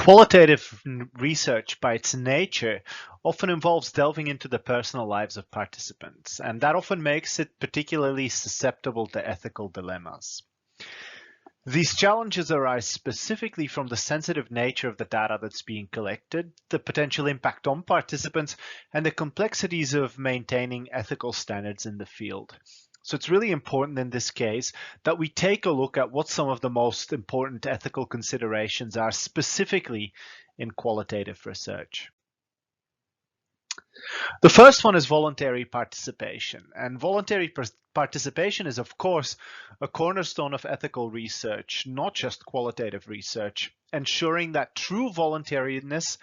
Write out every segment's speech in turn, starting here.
Qualitative research, by its nature, often involves delving into the personal lives of participants, and that often makes it particularly susceptible to ethical dilemmas. These challenges arise specifically from the sensitive nature of the data that's being collected, the potential impact on participants, and the complexities of maintaining ethical standards in the field. So it's really important in this case that we take a look at what some of the most important ethical considerations are specifically in qualitative research. The first one is voluntary participation. And voluntary participation is, of course, a cornerstone of ethical research, not just qualitative research, ensuring that true voluntariness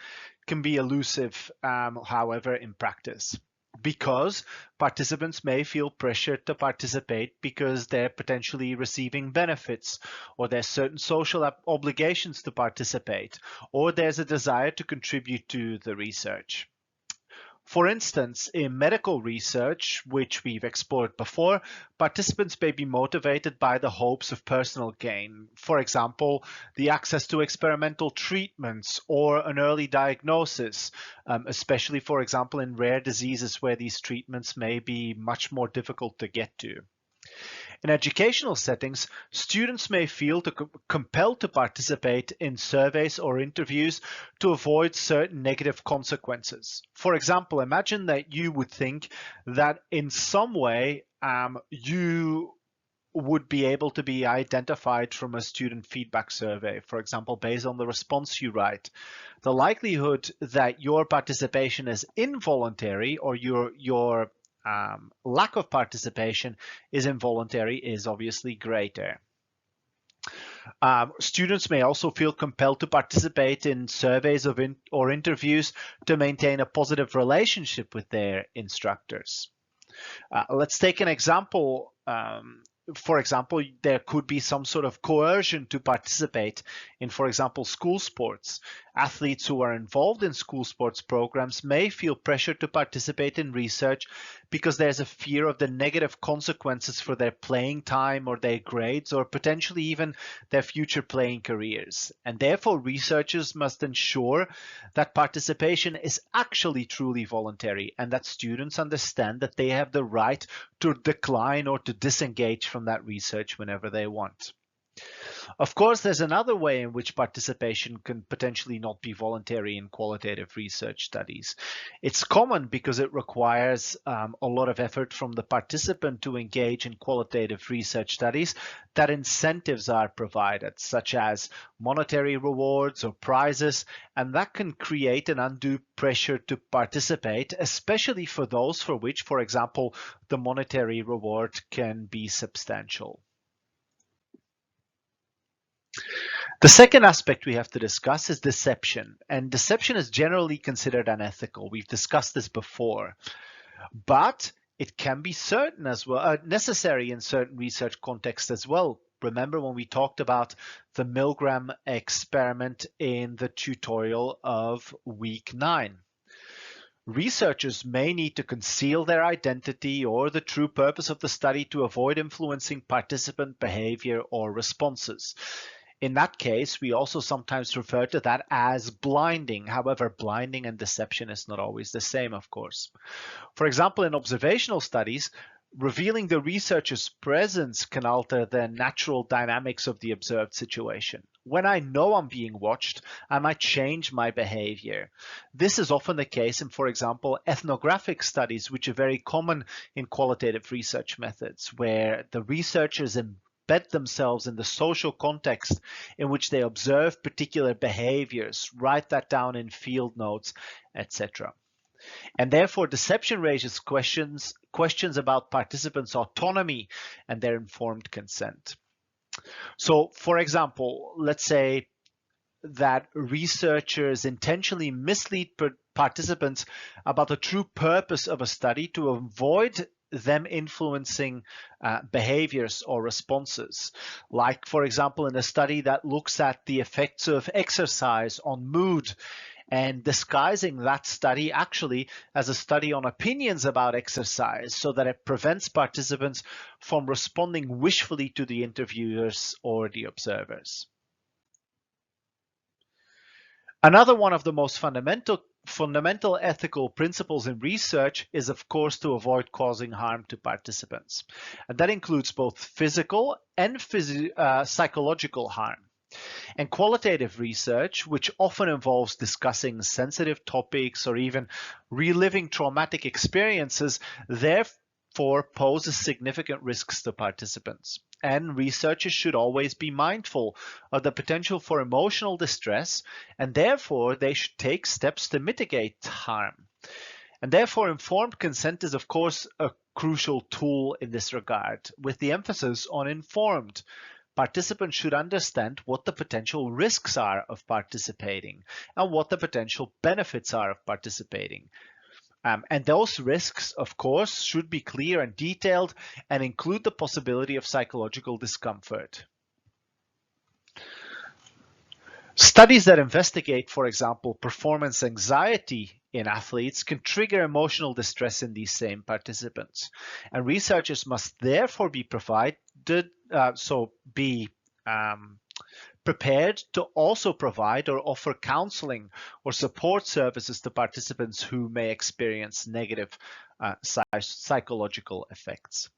can be elusive, however, in practice. Because participants may feel pressured to participate because they're potentially receiving benefits, or there's certain social obligations to participate, or there's a desire to contribute to the research. For instance, in medical research, which we've explored before, participants may be motivated by the hopes of personal gain. For example, the access to experimental treatments or an early diagnosis, especially, for example, in rare diseases where these treatments may be much more difficult to get to. In educational settings, students may feel compelled to participate in surveys or interviews to avoid certain negative consequences. For example, imagine that you would think that in some way you would be able to be identified from a student feedback survey, for example, based on the response you write. The likelihood that your participation is involuntary or your lack of participation is involuntary is obviously greater. Students may also feel compelled to participate in surveys or interviews to maintain a positive relationship with their instructors. Let's take an example. For example, there could be some sort of coercion to participate in, for example, school sports. Athletes who are involved in school sports programs may feel pressure to participate in research because there's a fear of the negative consequences for their playing time or their grades, or potentially even their future playing careers. And therefore, researchers must ensure that participation is actually truly voluntary and that students understand that they have the right to decline or to disengage from that research whenever they want. Of course, there's another way in which participation can potentially not be voluntary in qualitative research studies. It's common because it requires a lot of effort from the participant to engage in qualitative research studies, that incentives are provided, such as monetary rewards or prizes, and that can create an undue pressure to participate, especially for those for which, for example, the monetary reward can be substantial. The second aspect we have to discuss is deception, and deception is generally considered unethical. We've discussed this before, but it can be necessary in certain research contexts as well. Remember when we talked about the Milgram experiment in the tutorial of week 9. Researchers may need to conceal their identity or the true purpose of the study to avoid influencing participant behavior or responses. In that case, we also sometimes refer to that as blinding. However, blinding and deception is not always the same, of course. For example, in observational studies, revealing the researcher's presence can alter the natural dynamics of the observed situation. When I know I'm being watched, I might change my behavior. This is often the case in, for example, ethnographic studies, which are very common in qualitative research methods, where the researchers embed themselves in the social context in which they observe particular behaviors, write that down in field notes, etc. And therefore, deception raises questions about participants' autonomy and their informed consent. So, for example, let's say that researchers intentionally mislead participants about the true purpose of a study to avoid them influencing behaviors or responses. Like, for example, in a study that looks at the effects of exercise on mood, and disguising that study actually as a study on opinions about exercise so that it prevents participants from responding wishfully to the interviewers or the observers. Another one of the most fundamental ethical principles in research is, of course, to avoid causing harm to participants. And that includes both physical and psychological harm. And qualitative research, which often involves discussing sensitive topics or even reliving traumatic experiences, therefore poses significant risks to participants. And researchers should always be mindful of the potential for emotional distress, and therefore they should take steps to mitigate harm. And therefore, informed consent is, of course, a crucial tool in this regard, with the emphasis on informed. Participants should understand what the potential risks are of participating and what the potential benefits are of participating. And those risks, of course, should be clear and detailed and include the possibility of psychological discomfort. Studies that investigate, for example, performance anxiety in athletes can trigger emotional distress in these same participants. And researchers must therefore be prepared to also provide or offer counseling or support services to participants who may experience negative psychological effects.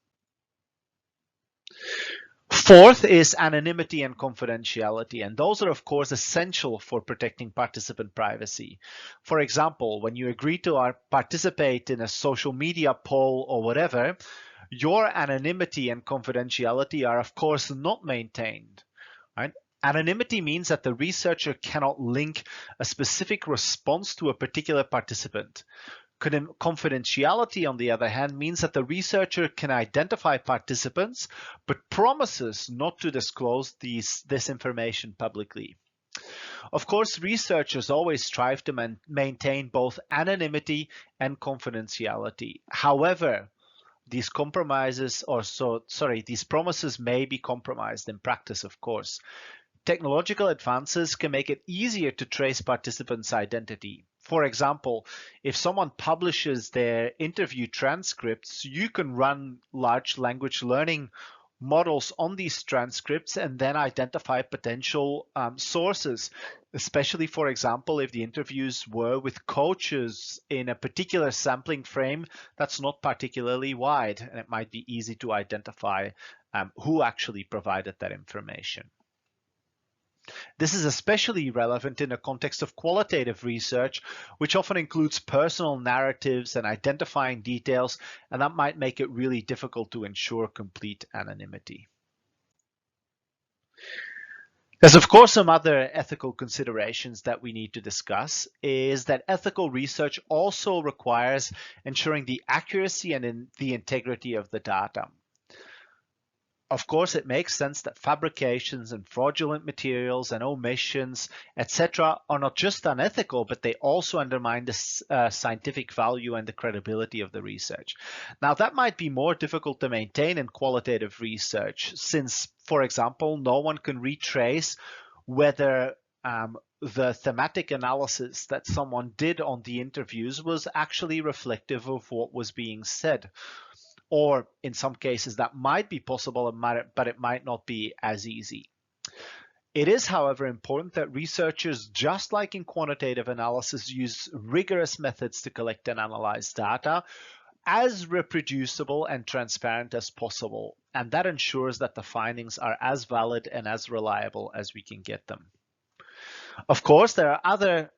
Fourth is anonymity and confidentiality, and those are, of course, essential for protecting participant privacy. For example, when you agree to participate in a social media poll or whatever, your anonymity and confidentiality are, of course, not maintained. Right? Anonymity means that the researcher cannot link a specific response to a particular participant. Confidentiality, on the other hand, means that the researcher can identify participants, but promises not to disclose this information publicly. Of course, researchers always strive to maintain both anonymity and confidentiality. However, these promises may be compromised in practice, of course. Technological advances can make it easier to trace participants' identity. For example, if someone publishes their interview transcripts, you can run large language learning models on these transcripts and then identify potential sources, especially, for example, if the interviews were with coaches in a particular sampling frame that's not particularly wide, and it might be easy to identify who actually provided that information. This is especially relevant in the context of qualitative research, which often includes personal narratives and identifying details, and that might make it really difficult to ensure complete anonymity. There's, of course, some other ethical considerations that we need to discuss, is that ethical research also requires ensuring the accuracy and the integrity of the data. Of course, it makes sense that fabrications and fraudulent materials and omissions, etc., are not just unethical, but they also undermine the scientific value and the credibility of the research. Now, that might be more difficult to maintain in qualitative research, since, for example, no one can retrace whether the thematic analysis that someone did on the interviews was actually reflective of what was being said. Or in some cases that might be possible, but it might not be as easy. It is, however, important that researchers, just like in quantitative analysis, use rigorous methods to collect and analyze data as reproducible and transparent as possible. And that ensures that the findings are as valid and as reliable as we can get them. Of course, there are other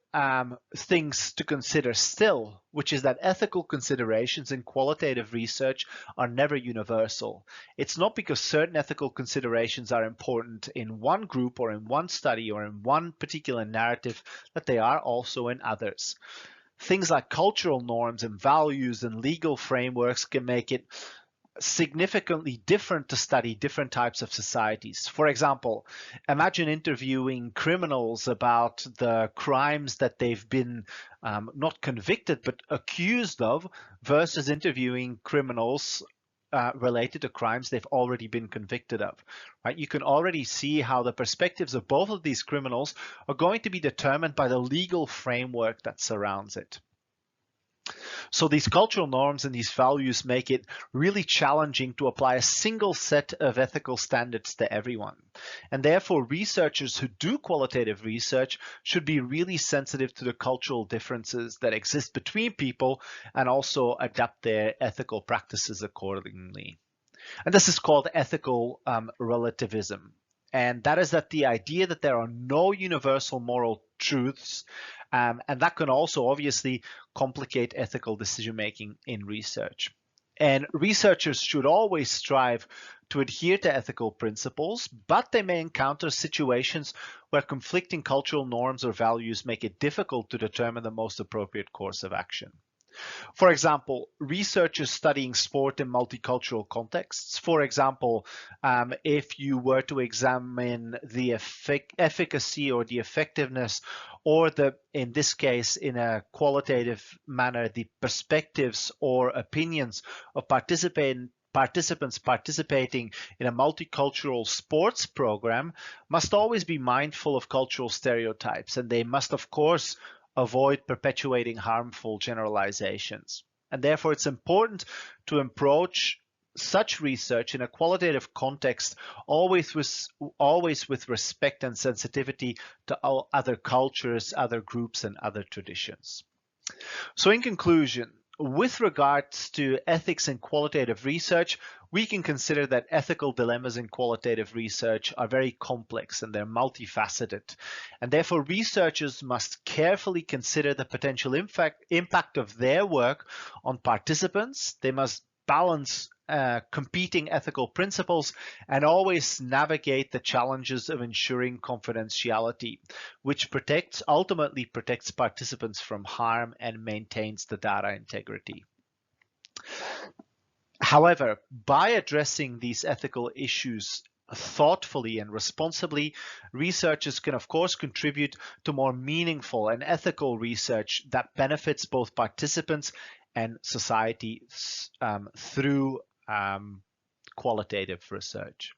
things to consider still, which is that ethical considerations in qualitative research are never universal. It's not because certain ethical considerations are important in one group or in one study or in one particular narrative that they are also in others. Things like cultural norms and values and legal frameworks can make it significantly different to study different types of societies. For example, imagine interviewing criminals about the crimes that they've been not convicted but accused of versus interviewing criminals related to crimes they've already been convicted of. Right? You can already see how the perspectives of both of these criminals are going to be determined by the legal framework that surrounds it. So these cultural norms and these values make it really challenging to apply a single set of ethical standards to everyone. And therefore, researchers who do qualitative research should be really sensitive to the cultural differences that exist between people and also adapt their ethical practices accordingly. And this is called ethical relativism. And that is that the idea that there are no universal moral truths, and that can also obviously complicate ethical decision making in research. And researchers should always strive to adhere to ethical principles, but they may encounter situations where conflicting cultural norms or values make it difficult to determine the most appropriate course of action. For example, researchers studying sport in multicultural contexts. For example, if you were to examine the efficacy or the effectiveness, or in this case, in a qualitative manner, the perspectives or opinions of participants participating in a multicultural sports program must always be mindful of cultural stereotypes, and they must, of course, avoid perpetuating harmful generalizations. And therefore, it's important to approach such research in a qualitative context, always with respect and sensitivity to all other cultures, other groups, and other traditions. So in conclusion, with regards to ethics in qualitative research, we can consider that ethical dilemmas in qualitative research are very complex and they're multifaceted. And therefore, researchers must carefully consider the potential impact of their work on participants. They must balance competing ethical principles and always navigate the challenges of ensuring confidentiality, which ultimately protects participants from harm and maintains the data integrity. However, by addressing these ethical issues thoughtfully and responsibly, researchers can of course contribute to more meaningful and ethical research that benefits both participants and society through qualitative research.